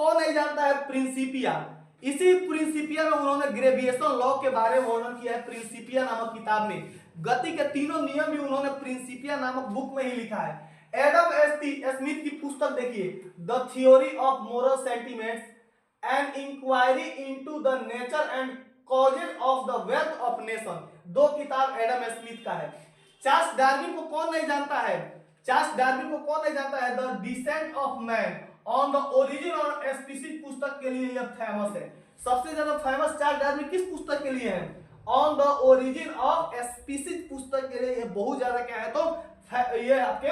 कौन नहीं जानता है प्रिंसिपिया। इसी प्रिंसिपिया में उन्होंने ग्रेविएशन लॉ के बारे में वर्णन किया है प्रिंसिपिया नामक किताब में। गति के तीनों नियम भी उन्होंने प्रिंसिपिया नामक बुक में ही लिखा है। एडम स्मिथ की पुस्तक देखिए, the theory of moral sentiments an inquiry into the nature and causes of the wealth of nation, 2 किताब एडम स्मिथ का है। चार्ल्स डार्विन को कौन नहीं जानता है? चार्ल्स डार्विन को कौन नहीं जानता है? The descent of man on the origin of species पुस्तक के लिए यह फेमस है। सबसे ज्यादा फेमस चार्ल्स डार्विन किस पुस्तक के लिए है? On the origin of species पुस्तक के लिए ये बहुत ज्यादा क्या है, तो ये आपके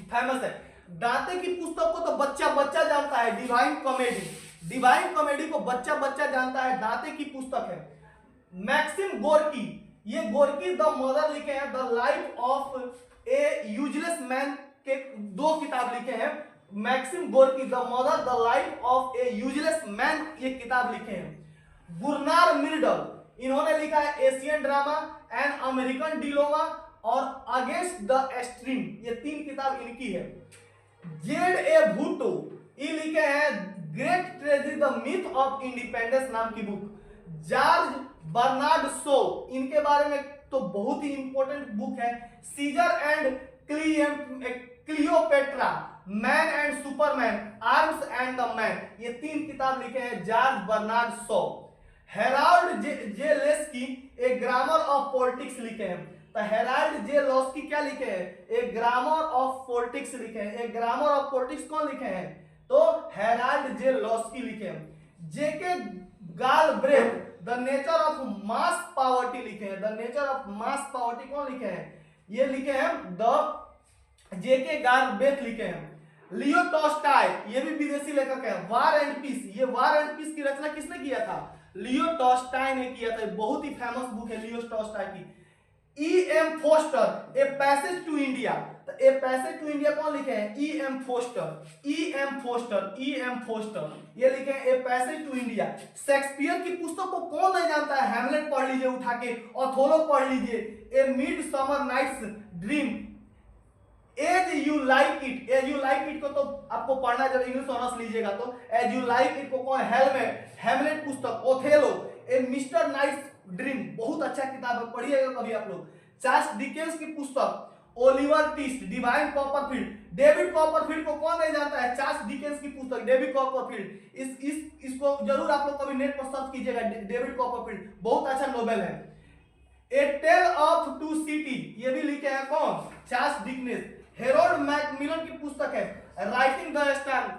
फेमस है। दांते की पुस्तक को तो बच्चा बच्चा जानता है, डिवाइन कॉमेडी, डिवाइन कॉमेडी को बच्चा बच्चा जानता है, दांते की पुस्तक है। मैक्सिम गोर्की, ये गोर्की द मदर लिखे हैं, the life of a useless man के 2 किताब लिखे हैं। Maxim Gorky the mother the life of a useless man ये किताब लिखे हैं। गुरनार मिर्डल, इन्होंने लिखा है Asian drama and American dilemma और अगेंस्ट द स्ट्रीम, ये 3 किताब इनकी है। जेड ए भुट्टो, ये लिखे हैं great tragedy the myth of independence नाम की बुक। जॉर्ज बर्नार्ड शो, इनके बारे में तो बहुत ही इंपॉर्टेंट बुक है, Caesar and Cleopatra, man and superman, arms and the man, ये 3 किताब लिखे हैं George Bernard Shaw. Harold J Laski a grammar of politics लिखे हैं, तो हेराल्ड जे लेस्की क्या लिखे हैं? ए ग्रामर ऑफ पॉलिटिक्स लिखे हैं। ए ग्रामर ऑफ पॉलिटिक्स कौन लिखे हैं? तो हेराल्ड जे लेस्की लिखे हैं। JK Galbraith the nature of mass poverty लिखे हैं, the nature of mass poverty कौन लिखे हैं? ये लिखे हैं द जेके गालब्रेथ लिखे हैं। लियो टॉल्स्टॉय, ये भी विदेशी लेखक है, वार एंड पीस, ये वार एंड पीस की रचना किसने किया था? लियो टॉल्स्टॉय ने किया था। बहुत ही फेमस बुक है लियो टॉल्स्टॉय की। E M Forster a passage to India, तो ए पैसेज टू इंडिया कौन लिखे हैं? E M Forster, E M Forster, E M Forster, ये लिखे हैं a passage to India. Shakespeare की पुस्तक को कौन नहीं जानता है? हैमलेट पढ़ लीजिए उठा के, ओथेलो पढ़ लीजिए, a midsummer night's dream, as you like it, as you like it को तो आपको पढ़ना जब इंग्लिश ऑनर्स लीजिएगा तो एज यू लाइक इट को कौन? हैमलेट पुस्तक, ओथेलो, ए मिस्टर नाइट्स ड्रीम, बहुत अच्छा किताब है, पढ़िएगा कभी आप लोग। चार्ल्स डिकेंस की पुस्तक Oliver twist, divine Copperfield, David Copperfield को कौन नहीं जानता है? चार्ल्स डिकेंस की पुस्तक डेविड कॉपरफील्ड, इसको जरूर आप लोग कभी नेट पर सर्च कीजिएगा, डेविड कॉपरफील्ड बहुत अच्छा नोवेल है। ए टेल ऑफ टू सिटी, ये भी लिखे हैं कौन? Charles Dickens. हेरोल्ड मैकमिलन की पुस्तक है राइटिंग द स्टैंड,